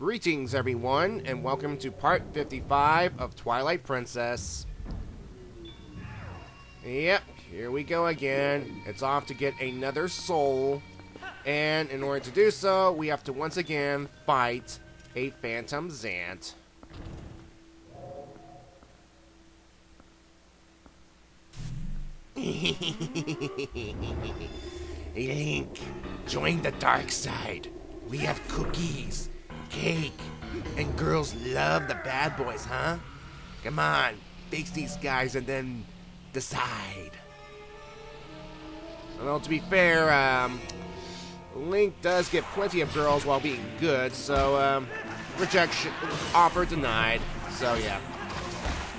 Greetings everyone, and welcome to part 55 of Twilight Princess. Yep, here we go again. It's off to get another soul, and in order to do so, we have to once again fight a Phantom Zant. Link, join the dark side. We have cookies, cake, and girls love the bad boys, huh? Come on, face these guys and then decide. Well, to be fair, Link does get plenty of girls while being good, so, rejection, offer denied, so yeah.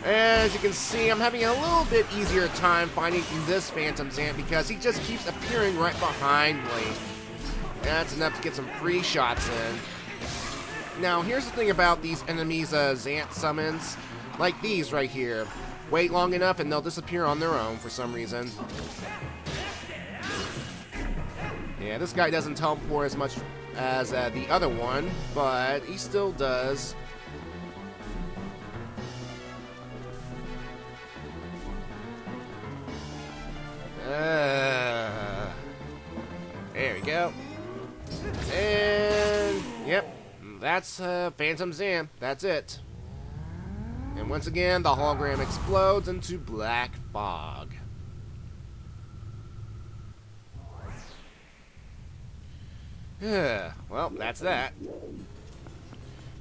As you can see, I'm having a little bit easier time finding this Phantom Zant because he just keeps appearing right behind Link. That's enough to get some free shots in. Now, here's the thing about these enemies' Zant summons, like these right here. Wait long enough and they'll disappear on their own for some reason. Yeah, this guy doesn't teleport as much as the other one, but he still does. There we go. And, yep, that's Phantom Zant. That's it. And once again, the hologram explodes into black fog. Well, that's that.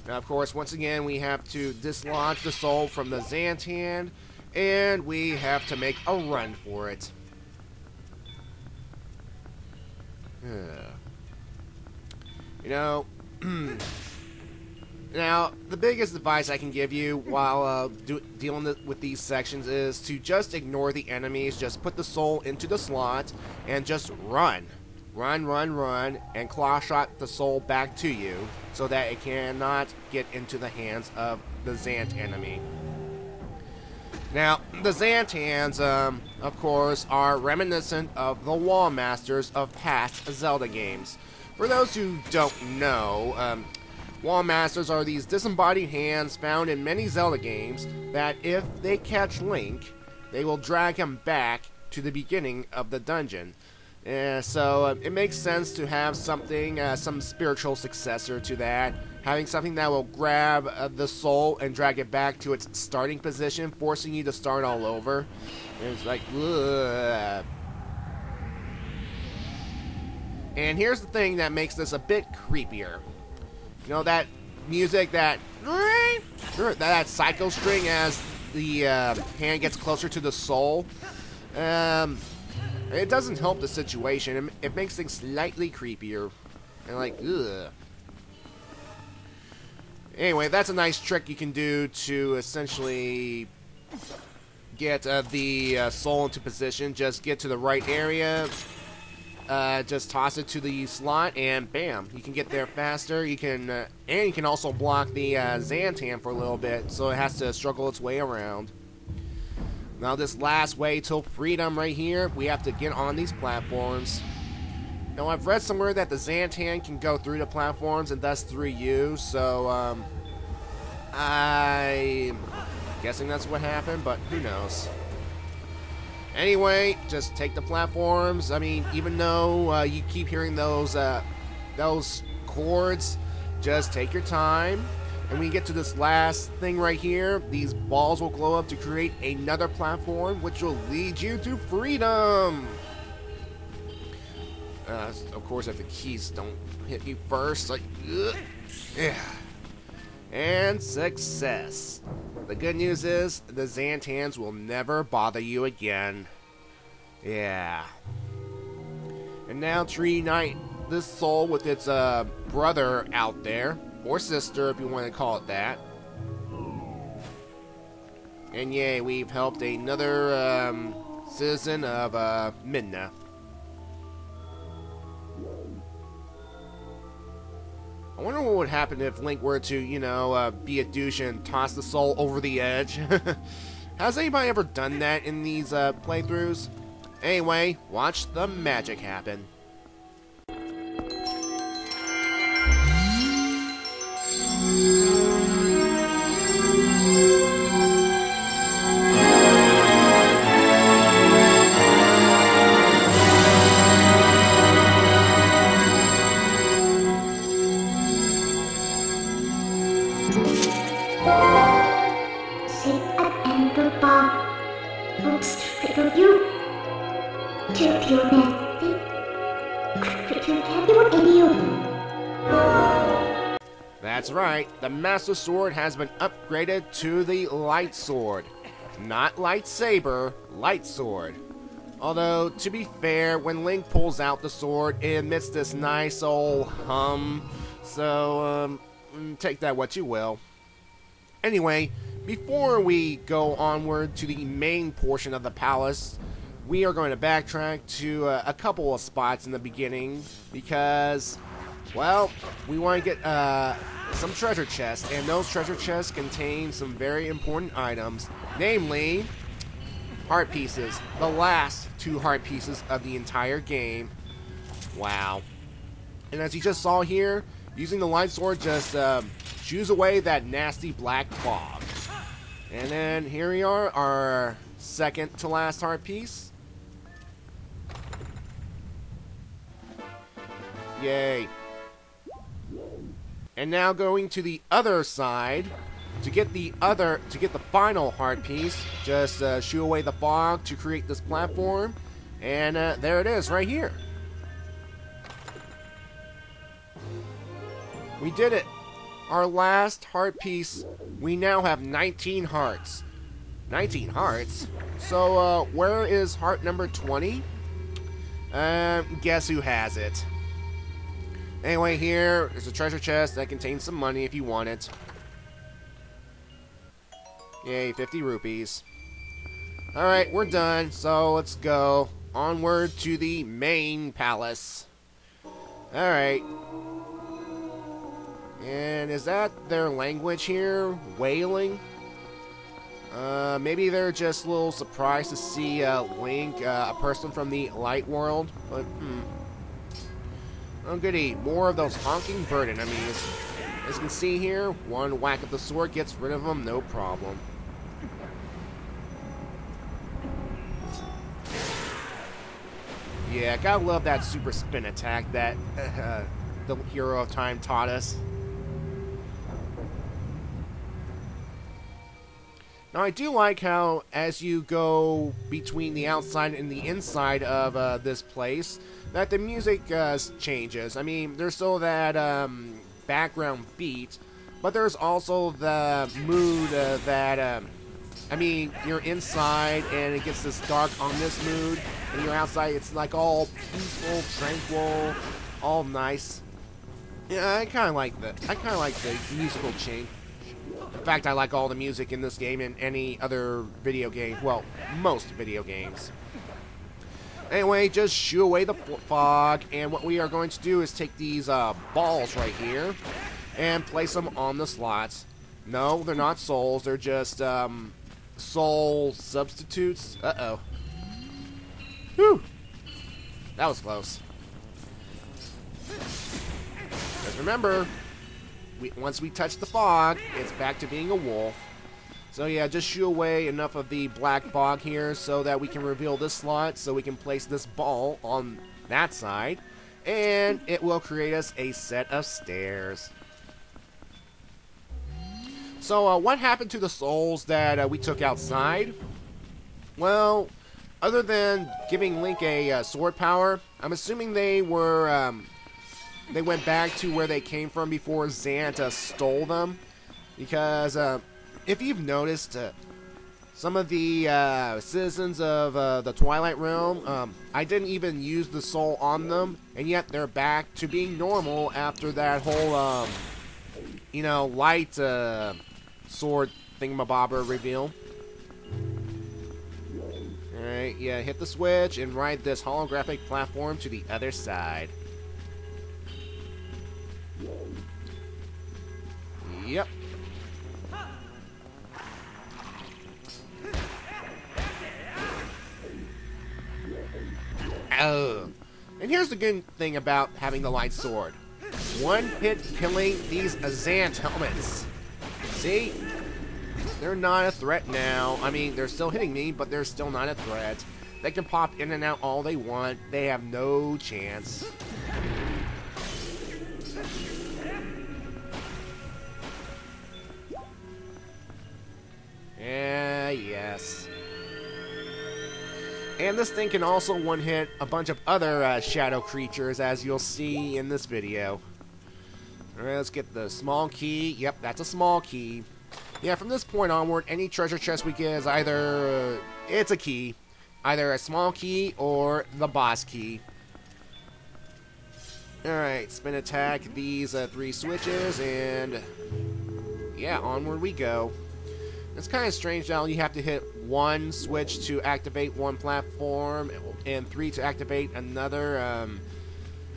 Now, of course, once again, we have to dislodge the soul from the Zant hand, and we have to make a run for it. You know, now, the biggest advice I can give you while dealing with these sections is to just ignore the enemies, just put the soul into the slot, and just run. Run, run, run, and claw shot the soul back to you, so that it cannot get into the hands of the Zant enemy. Now, the Zant hands, of course, are reminiscent of the Wall Masters of past Zelda games. For those who don't know, Wall Masters are these disembodied hands found in many Zelda games that if they catch Link, they will drag him back to the beginning of the dungeon. So it makes sense to have something, some spiritual successor to that. Having something that will grab the soul and drag it back to its starting position, forcing you to start all over. And it's like, ugh. And here's the thing that makes this a bit creepier. You know that music, that psycho string as the hand gets closer to the soul? It doesn't help the situation. It makes things slightly creepier. And like, ugh. Anyway, that's a nice trick you can do to essentially get the soul into position. Just get to the right area, just toss it to the slot, and bam, you can get there faster. You can, and you can also block the Zant hand for a little bit, so it has to struggle its way around. Now, this last way till freedom right here, we have to get on these platforms. Now, I've read somewhere that the Zant hand can go through the platforms and thus through you, so, I'm guessing that's what happened, but who knows. Anyway, just take the platforms. I mean, even though you keep hearing those chords, just take your time. And when you get to this last thing right here, these balls will glow up to create another platform, which will lead you to freedom. Of course, if the keys don't hit you first, like, ugh. Yeah. And success. The good news is, the Zant hands will never bother you again. Yeah. And now to reunite this soul with its brother out there, or sister if you want to call it that. And yay, we've helped another citizen of Midna. I wonder what would happen if Link were to, you know, be a douche and toss the soul over the edge. Has anybody ever done that in these playthroughs? Anyway, watch the magic happen. Say an Bob. Oops, fiddle you. To your man. That's right, the Master Sword has been upgraded to the Light Sword. Not lightsaber, Light Sword. Although, to be fair, when Link pulls out the sword, it emits this nice old hum. So, take that what you will. Anyway, before we go onward to the main portion of the palace, we are going to backtrack to a couple of spots in the beginning because, well, we want to get some treasure chests, and those treasure chests contain some very important items, namely heart pieces, the last 2 heart pieces of the entire game. Wow. And as you just saw here, using the light sword just chews away that nasty black fog. And then here we are, our second to last heart piece. Yay. And now going to the other side to get the final heart piece. Just shoo away the fog to create this platform, and there it is right here. We did it. Our last heart piece. We now have 19 hearts. 19 hearts? So where is heart number 20? Guess who has it? Anyway, here is a treasure chest that contains some money if you want it. Yay, 50 rupees. Alright, we're done, so let's go onward to the main palace. Alright. And is that their language here? Wailing? Maybe they're just a little surprised to see Link, a person from the light world, but oh goody, more of those honking bird enemies. As you can see here, one whack of the sword gets rid of them, no problem. Yeah, gotta love that super spin attack that the Hero of Time taught us. Now, I do like how, as you go between the outside and the inside of this place, that the music changes. I mean, there's still that background beat, but there's also the mood that, I mean, you're inside and it gets this dark, ominous mood, and you're outside, it's like all peaceful, tranquil, all nice. Yeah, I kind of like that. I kind of like the musical change. In fact, I like all the music in this game and any other video game. Well, most video games. Anyway, just shoo away the fog, and what we are going to do is take these balls right here and place them on the slots. No, they're not souls. They're just soul substitutes. Uh-oh. Whew. That was close. Just remember, once we touch the fog, it's back to being a wolf. So yeah, just shoo away enough of the black fog here so that we can reveal this slot, so we can place this ball on that side, and it will create us a set of stairs. So what happened to the souls that we took outside? Well, other than giving Link a sword power, I'm assuming they were they went back to where they came from before Xanta stole them, because if you've noticed, some of the citizens of the Twilight Realm, I didn't even use the soul on them, and yet they're back to being normal after that whole, you know, light sword thingamabobber reveal. Alright, yeah, hit the switch and ride this holographic platform to the other side. Yep. Oh. And here's the good thing about having the light sword. One hit killing these Azant helmets. See? They're not a threat now. I mean, they're still hitting me, but they're still not a threat. They can pop in and out all they want. They have no chance. And this thing can also one-hit a bunch of other shadow creatures, as you'll see in this video. Alright, let's get the small key. Yep, that's a small key. Yeah, from this point onward, any treasure chest we get is either... it's a key. Either a small key or the boss key. Alright, spin attack these 3 switches, and... yeah, onward we go. It's kind of strange now. You have to hit 1 switch to activate 1 platform, and 3 to activate another.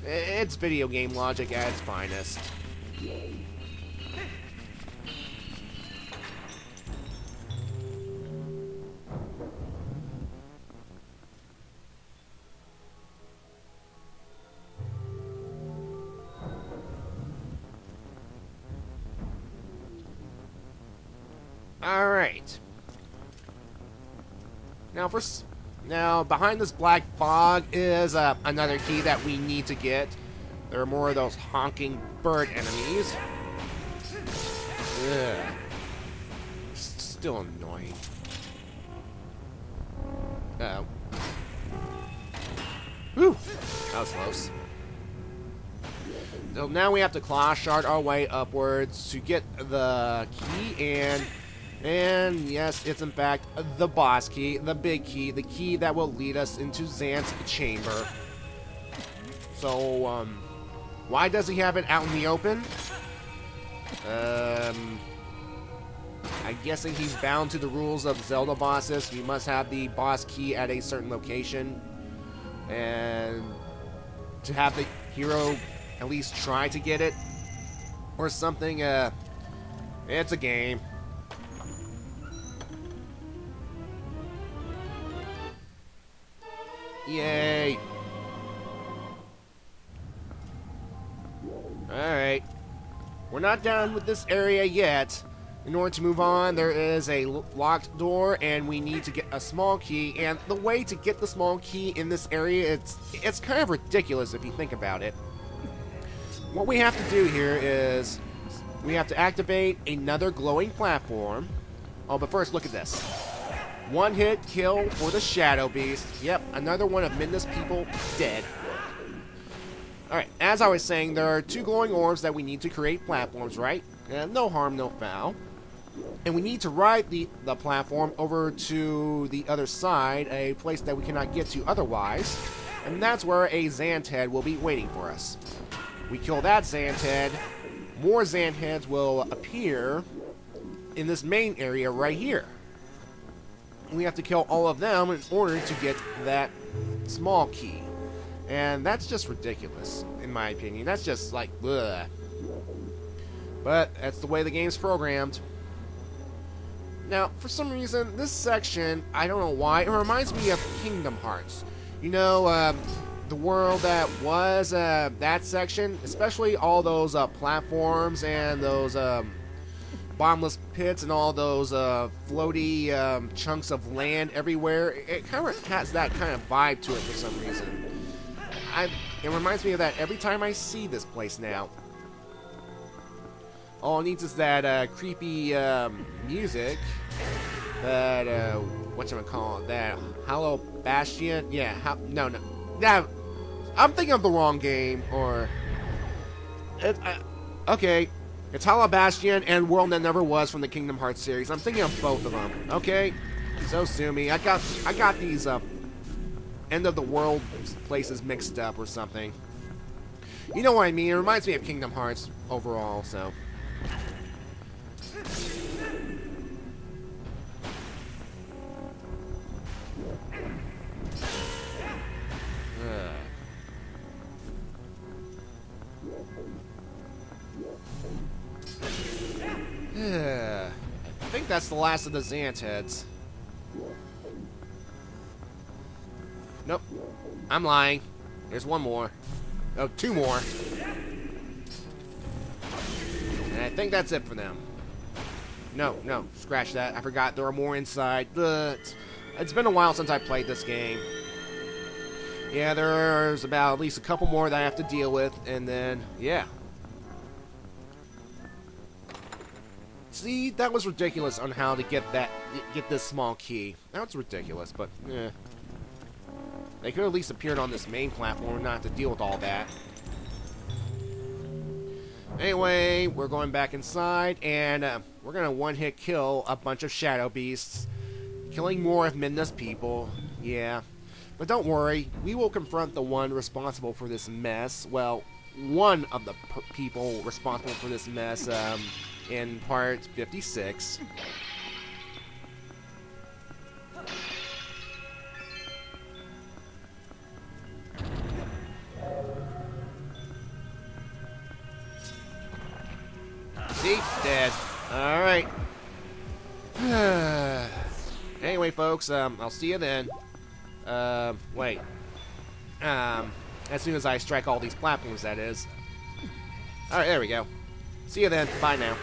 It's video game logic at its finest. Alright. Now, behind this black fog is another key that we need to get. There are more of those honking bird enemies. Ugh. Still annoying. Uh-oh. Whew! That was close. So now we have to claw shard our way upwards to get the key, and yes, it's in fact the boss key, the big key, the key that will lead us into Xant's chamber. So, why does he have it out in the open? I'm guessing he's bound to the rules of Zelda bosses. You must have the boss key at a certain location, and to have the hero at least try to get it, or something. It's a game. Yay! Alright. We're not done with this area yet. In order to move on, there is a locked door, and we need to get a small key. And the way to get the small key in this area, it's kind of ridiculous if you think about it. What we have to do here is we have to activate another glowing platform. Oh, but first, look at this. 1 hit kill for the Shadow Beast. Yep, another one of Midna's people dead. Alright, as I was saying, there are 2 glowing orbs that we need to create platforms, right? No harm, no foul. And we need to ride the platform over to the other side, a place that we cannot get to otherwise. And that's where a Xant head will be waiting for us. We kill that Xant head, more Xant heads will appear in this main area right here. We have to kill all of them in order to get that small key. And that's just ridiculous, in my opinion. That's just like, ugh. But that's the way the game's programmed. Now, for some reason, this section, I don't know why, it reminds me of Kingdom Hearts. You know, the world that was that section, especially all those platforms and those bottomless pits and all those floaty chunks of land everywhere. It kind of has that kind of vibe to it for some reason. It reminds me of that every time I see this place now. All it needs is that creepy music. That, whatchamacallit, that Hollow Bastion? Yeah, no. Yeah, I'm thinking of the wrong game, or... okay. It's Hollow Bastion and World That Never Was from the Kingdom Hearts series. I'm thinking of both of them. Okay, so sue me. I got these end of the world places mixed up or something. You know what I mean? It reminds me of Kingdom Hearts overall. So. I think that's the last of the Xant heads. Nope. I'm lying. There's 1 more. Oh, 2 more. And I think that's it for them. No, scratch that. I forgot there are more inside. It's been a while since I played this game. Yeah, there's about at least a couple more that I have to deal with, and then, yeah. See, that was ridiculous on how to get this small key. That was ridiculous, but, eh. They could at least appeared on this main platform and not have to deal with all that. Anyway, we're going back inside, and we're going to one-hit kill a bunch of shadow beasts, killing more of Midna's people. Yeah. But don't worry, we will confront the one responsible for this mess. Well, one of the people responsible for this mess in part 56. See? Dead. Alright. Anyway, folks, I'll see you then. Wait. As soon as I strike all these platforms, that is. Alright, there we go. See you then. Bye now.